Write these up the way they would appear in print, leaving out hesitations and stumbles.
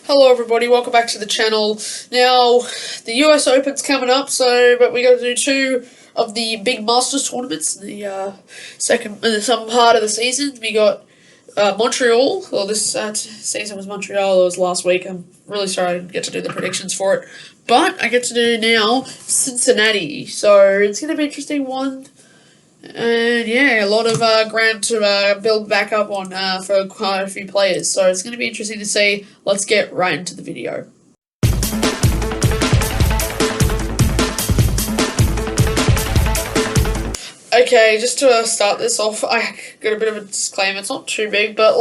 Hello everybody, welcome back to the channel. Now, the US Open's coming up, but we got to do two of the big Masters tournaments in the some part of the season. We got Montreal. Well, this season was Montreal. It was last week. I'm really sorry I didn't get to do the predictions for it, but I get to do now Cincinnati. So it's going to be an interesting one. And yeah, a lot of ground to build back up on for quite a few players. So it's going to be interesting to see. Let's get right into the video. Okay, just to start this off, I got a bit of a disclaimer. It's not too big, but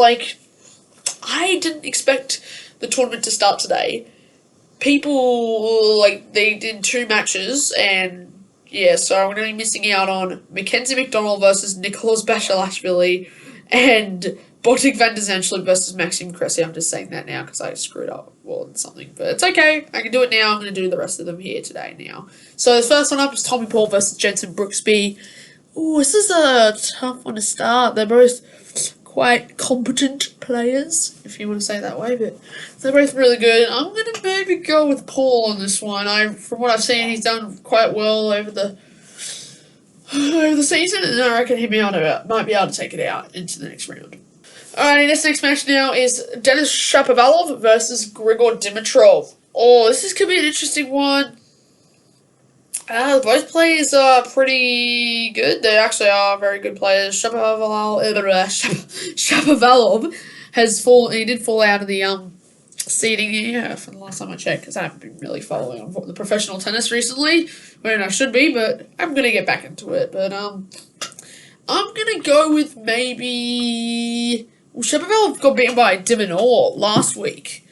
I didn't expect the tournament to start today. People, they did two matches, and yeah, so I'm going to be missing out on Mackenzie McDonald versus Nicholas Basilashvili and Botic van der Zandschulp versus Maxime Cressy. I'm just saying that now because I screwed up or something, but it's okay. I can do it now. I'm going to do the rest of them here today now. So the first one up is Tommy Paul versus Jenson Brooksby. Ooh, this is a tough one to start. They're both quite competent players, if you want to say it that way, but they're both really good. I'm going to maybe go with Paul on this one. From what I've seen, he's done quite well over the season, and I reckon he might be able to take it out into the next round. Alright, this next match now is Denis Shapovalov versus Grigor Dimitrov. Oh, this could be an interesting one. Both players are pretty good. They actually are very good players. Shapovalov did fall out of the seeding here from the last time I checked, because I haven't been really following the professional tennis recently, when I should be, but I'm gonna get back into it. But I'm gonna go with maybe Shapovalov got beaten by Diminor last week.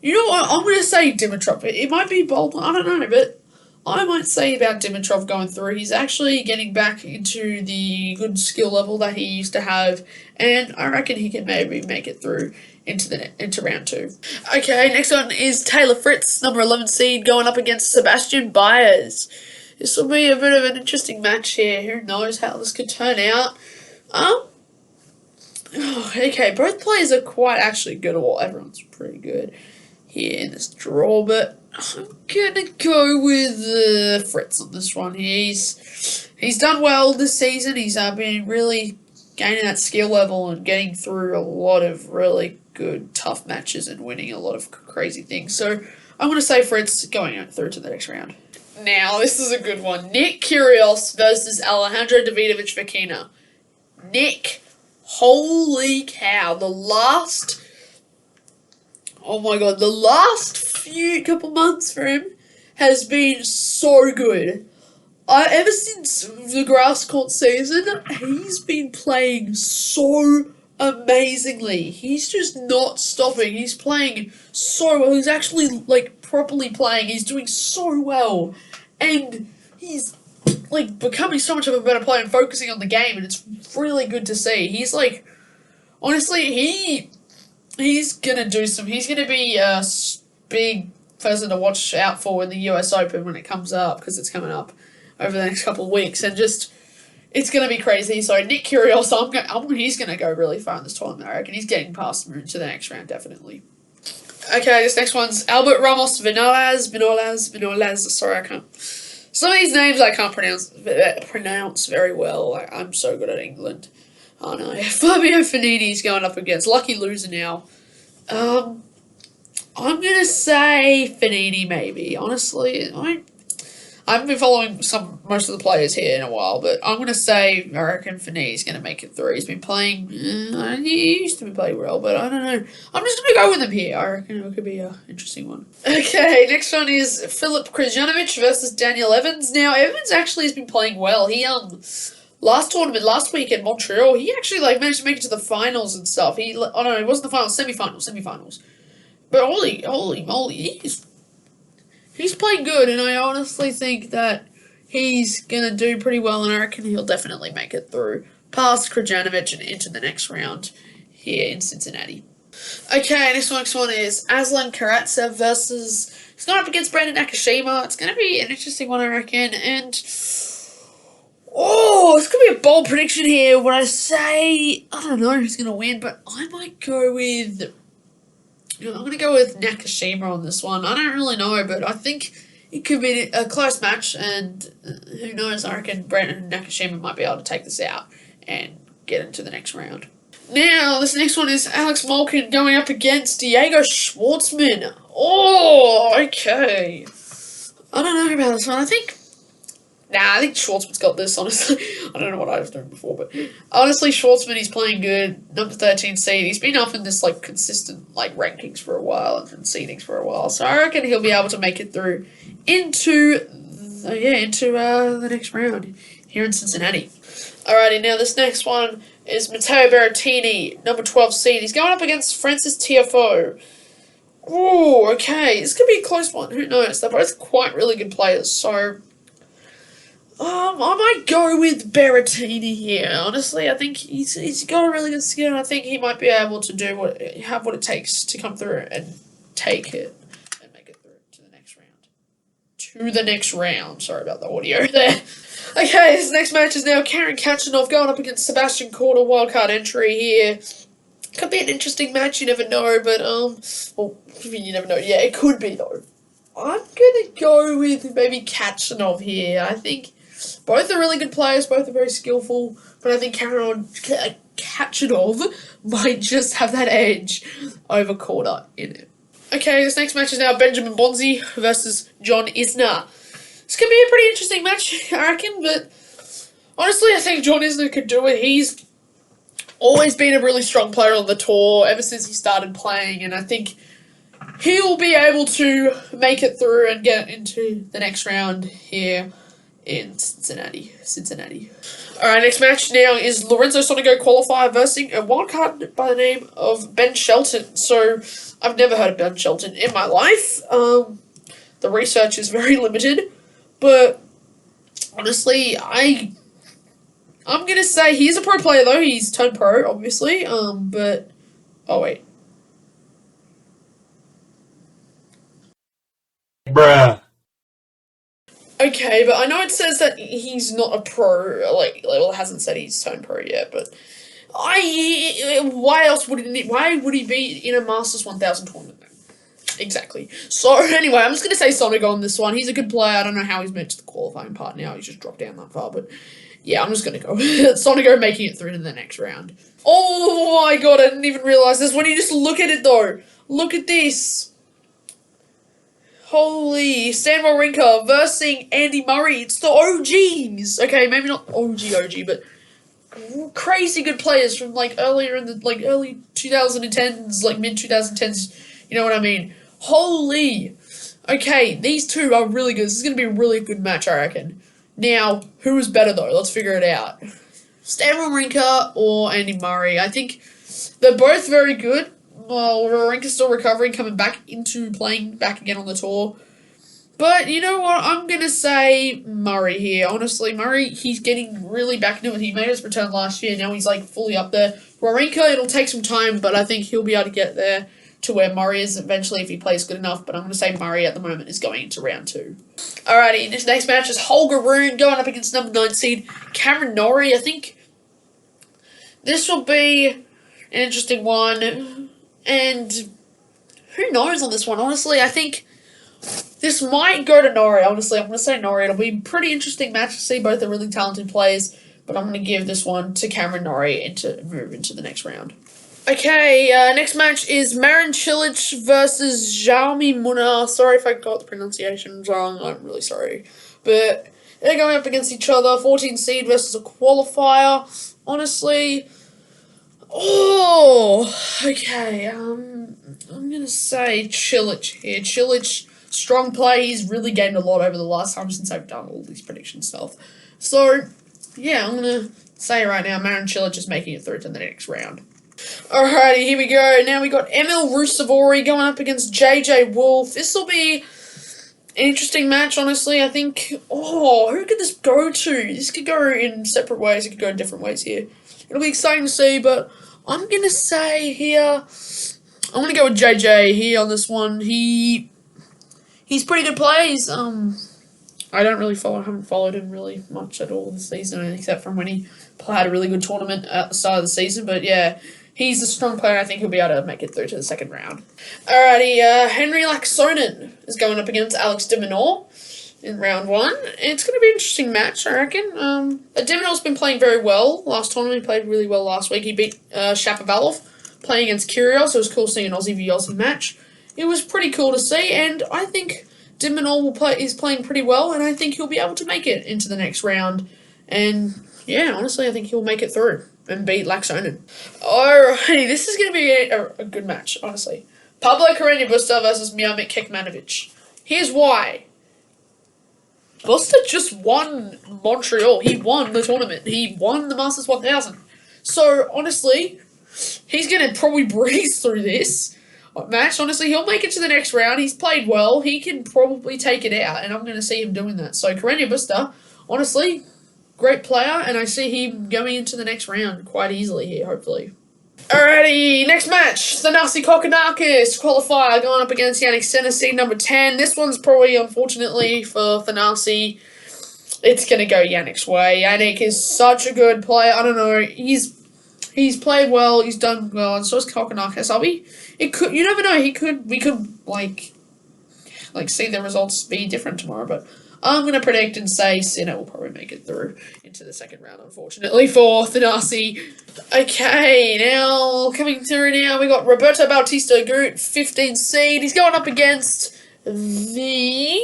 You know what? I'm gonna say Dimitrov. It might be bold. I don't know, but I might say about Dimitrov going through, he's actually getting back into the good skill level that he used to have, and I reckon he can maybe make it through into round two. Okay, next one is Taylor Fritz, number 11 seed, going up against Sebastian Baez. This will be a bit of an interesting match here. Who knows how this could turn out? Okay, both players are quite actually good. Well, everyone's pretty good here in this draw, but I'm gonna go with Fritz on this one. He's done well this season. He's been really gaining that skill level and getting through a lot of really good, tough matches and winning a lot of crazy things. So I'm gonna say Fritz going through to the next round. Now this is a good one. Nick Kyrgios versus Alejandro Davidovich Fokina. Nick, holy cow! Oh my god, the last couple months for him has been so good. Ever since the grass court season, he's been playing so amazingly. He's just not stopping. He's playing so well. He's actually, properly playing. He's doing so well. And he's, becoming so much of a better player and focusing on the game, and it's really good to see. He's, honestly, he's gonna be a big person to watch out for in the US Open when it comes up, because it's coming up over the next couple of weeks, and it's gonna be crazy. So Nick Kyrgios, he's gonna go really far in this tournament. I reckon he's getting past him into the next round, definitely. Okay, this next one's Albert Ramos Vinolas. Sorry, I can't. Some of these names I can't pronounce very well. I'm so good at England. Oh no, Fabio Fognini's going up against lucky loser now. I'm gonna say Fognini maybe. Honestly, I haven't been following most of the players here in a while, but I'm gonna say I reckon Fognini's gonna make it through. He's been playing. He used to be playing well, but I don't know. I'm just gonna go with him here. I reckon it could be an interesting one. Okay, next one is Filip Krajinovic versus Daniel Evans. Now Evans actually has been playing well. He last week in Montreal, he actually managed to make it to the finals and stuff. It wasn't the finals, semifinals. But holy moly, he's playing good, and I honestly think that he's gonna do pretty well, and I reckon he'll definitely make it through past Krajinovic and into the next round here in Cincinnati. Okay, this next one is Aslan Karatsev versus. He's going up against Brandon Nakashima. It's gonna be an interesting one, I reckon, and. Oh, it's going to be a bold prediction here. When I say, I don't know who's going to win, but I might go with I'm going to go with Nakashima on this one. I don't really know, but I think it could be a close match, and who knows, I reckon Brandon Nakashima might be able to take this out and get into the next round. Now, this next one is Alex Malkin going up against Diego Schwartzman. Oh, okay. I don't know about this one. I think Schwartzman's got this, honestly. I don't know what I was doing before, but honestly, Schwartzman, he's playing good. Number 13 seed. He's been up in this, consistent, rankings for a while and seedings for a while. So I reckon he'll be able to make it through into the next round here in Cincinnati. Alrighty, now this next one is Matteo Berrettini, number 12 seed. He's going up against Francis Tiafoe. Ooh, okay. This could be a close one. Who knows? They're both quite really good players, so I might go with Berrettini here. Honestly, I think he's got a really good skill, and I think he might be able to have what it takes to come through and take it and make it through to the next round. Sorry about the audio there. Okay, this next match is now Karen Khachanov going up against Sebastian Korda, wildcard entry here. Could be an interesting match, you never know, but, you never know. Yeah, it could be, though. I'm gonna go with maybe Khachanov here. I think both are really good players, both are very skillful, but I think Khachanov might just have that edge over Korda in it. Okay, this next match is now Benjamin Bonzi versus John Isner. This could be a pretty interesting match, I reckon, but honestly, I think John Isner could do it. He's always been a really strong player on the tour ever since he started playing, and I think he'll be able to make it through and get into the next round here in Cincinnati. Alright, next match now is Lorenzo Sonego qualifier versus a wildcard by the name of Ben Shelton. So, I've never heard of Ben Shelton in my life. The research is very limited, but honestly, I'm going to say he's a pro player, though. He's turned pro, obviously. But... Oh, wait. Bruh. Okay, but I know it says that he's not a pro. It hasn't said he's turned pro yet, but... Why would he be in a Masters 1000 tournament? Exactly. So, anyway, I'm just going to say Sonego on this one. He's a good player. I don't know how he's meant to the qualifying part now. He's just dropped down that far, but... Yeah, I'm just going to go with Sonego making it through to the next round. Oh my god, I didn't even realise this. When you just look at it, though. Look at this. Holy. Stan Wawrinka versus Andy Murray. It's the OGs. Okay, maybe not OG, but crazy good players from, earlier in the, early 2010s, mid-2010s. You know what I mean? Holy. Okay, these two are really good. This is going to be a really good match, I reckon. Now, who is better, though? Let's figure it out. Stan Wawrinka or Andy Murray. I think they're both very good. Well, Wawrinka's still recovering, coming back into playing back again on the tour. But, you know what? I'm going to say Murray here. Honestly, Murray, he's getting really back into it. He made his return last year. Now he's, fully up there. Wawrinka, it'll take some time, but I think he'll be able to get there to where Murray is eventually if he plays good enough, but I'm going to say Murray at the moment is going into round 2. Alrighty, this next match is Holger Rune going up against number 9 seed Cameron Norrie. I think this will be an interesting one, and who knows on this one, honestly. I think this might go to Norrie, honestly. I'm going to say Norrie. It'll be a pretty interesting match to see. Both are really talented players, but I'm going to give this one to Cameron Norrie to move into the next round. Okay, next match is Marin Cilic versus Jaume Munar. Sorry if I got the pronunciation wrong. I'm really sorry. But they're going up against each other. 14 seed versus a qualifier. Honestly. Oh, okay. I'm going to say Cilic here. Cilic, strong play. He's really gained a lot over the last time since I've done all these prediction stuff. So, yeah, I'm going to say right now Marin Cilic is making it through to the next round. Alrighty, here we go. Now we got Emil Rusevori going up against JJ Wolf. This will be an interesting match, honestly. I think, who could this go to? This could go in separate ways. It could go in different ways here. It'll be exciting to see, but I'm going to say here, I'm going to go with JJ here on this one. He's pretty good plays. I haven't followed him really much at all this season, except from when he had a really good tournament at the start of the season. But yeah, He's a strong player, and I think he'll be able to make it through to the second round. Alrighty, Henry Laaksonen is going up against Alex de Minaur in round 1. It's going to be an interesting match, I reckon. De Minaur's been playing very well last tournament. He played really well last week. He beat Shapovalov playing against Kyrgios. It was cool seeing an Aussie v Aussie match. It was pretty cool to see, and I think de Minaur is playing pretty well, and I think he'll be able to make it into the next round. And yeah, honestly, I think he'll make it through and beat Laaksonen. Alrighty, this is going to be a good match, honestly. Pablo Carreño Busta versus Miomir Kekmanovic. Here's why. Busta just won Montreal. He won the tournament. He won the Masters 1000. So, honestly, he's going to probably breeze through this match. Honestly, he'll make it to the next round. He's played well. He can probably take it out, and I'm going to see him doing that. So, Carreño Busta, honestly, great player, and I see him going into the next round quite easily here, hopefully. Alrighty, next match. Thanasi Kokkinakis qualifier going up against Yannick Sinner, seed number 10. This one's probably, unfortunately, for Thanasi, it's going to go Yannick's way. Yannick is such a good player. I don't know. He's played well. He's done well, and so is Kokkinakis. You never know. We could see the results be different tomorrow, but I'm going to predict and say Sinner will probably make it through into the second round, unfortunately, for Thanasi. Okay, now, coming through now, we got Roberto Bautista Agut, 15 seed. He's going up against the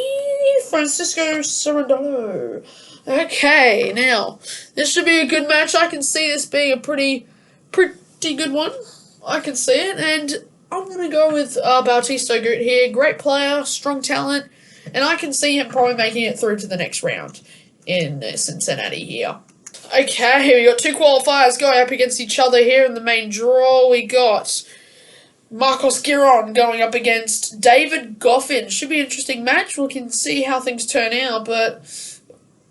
Francisco Cerundolo. Okay, now, this should be a good match. I can see this being a pretty good one. I can see it, and I'm going to go with Bautista Agut here. Great player, strong talent. And I can see him probably making it through to the next round in Cincinnati here. Okay, we got 2 qualifiers going up against each other here in the main draw. We got Marcos Giron going up against David Goffin. Should be an interesting match. We can see how things turn out. But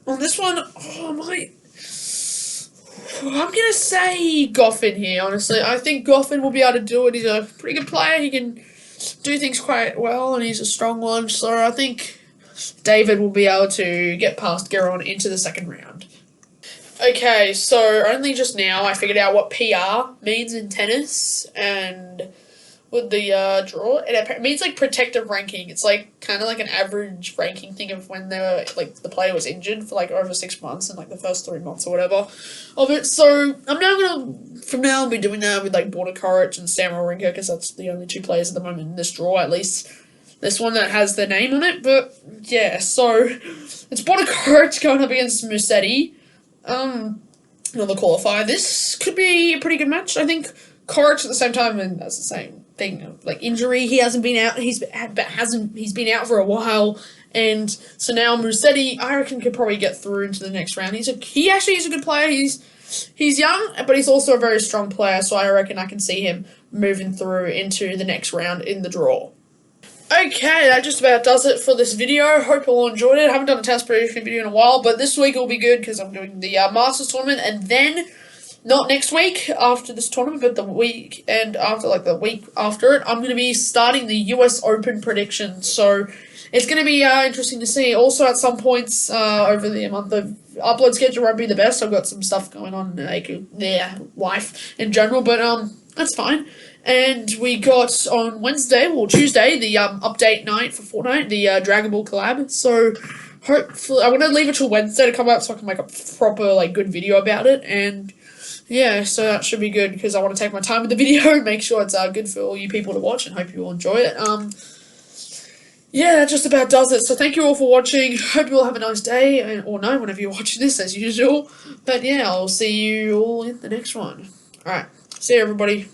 on this one, I'm going to say Goffin here, honestly. I think Goffin will be able to do it. He's a pretty good player. He can do things quite well, and he's a strong one, so I think David will be able to get past Giron into the second round. Okay, so only just now I figured out what PR means in tennis, and with the draw, it means like protective ranking. It's like kind of like an average ranking thing of when they were like the player was injured for like over 6 months and like the first 3 months or whatever of it. So I'm now I'll be doing that with like Borna Coric and Sam Wawrinka, because that's the only 2 players at the moment in this draw, at least this one that has their name on it. But yeah, so it's Borna Coric going up against Musetti. Another qualifier. This could be a pretty good match. I think Coric at the same time, and that's the same thing of like injury. He hasn't been out. He's been out for a while, and so now Musetti, I reckon, could probably get through into the next round. He actually is a good player. He's young, but he's also a very strong player. So I reckon I can see him moving through into the next round in the draw. Okay, that just about does it for this video. Hope you all enjoyed it. I haven't done a test prediction video in a while, but this week will be good because I'm doing the Masters tournament, and then not next week after this tournament, but the week and after, like the week after it, I'm going to be starting the US Open predictions. So it's going to be interesting to see. Also, at some points over the month, the upload schedule won't be the best. I've got some stuff going on, like life in general, but that's fine. And we got on Tuesday, the update night for Fortnite, the Dragon Ball collab. So hopefully, I'm gonna leave it till Wednesday to come out so I can make a proper good video about it. And yeah, so that should be good because I want to take my time with the video and make sure it's good for all you people to watch, and hope you all enjoy it. Yeah, that just about does it. So thank you all for watching. Hope you all have a nice day, or no, whenever you're watching this, as usual. But yeah, I'll see you all in the next one. Alright, see you everybody.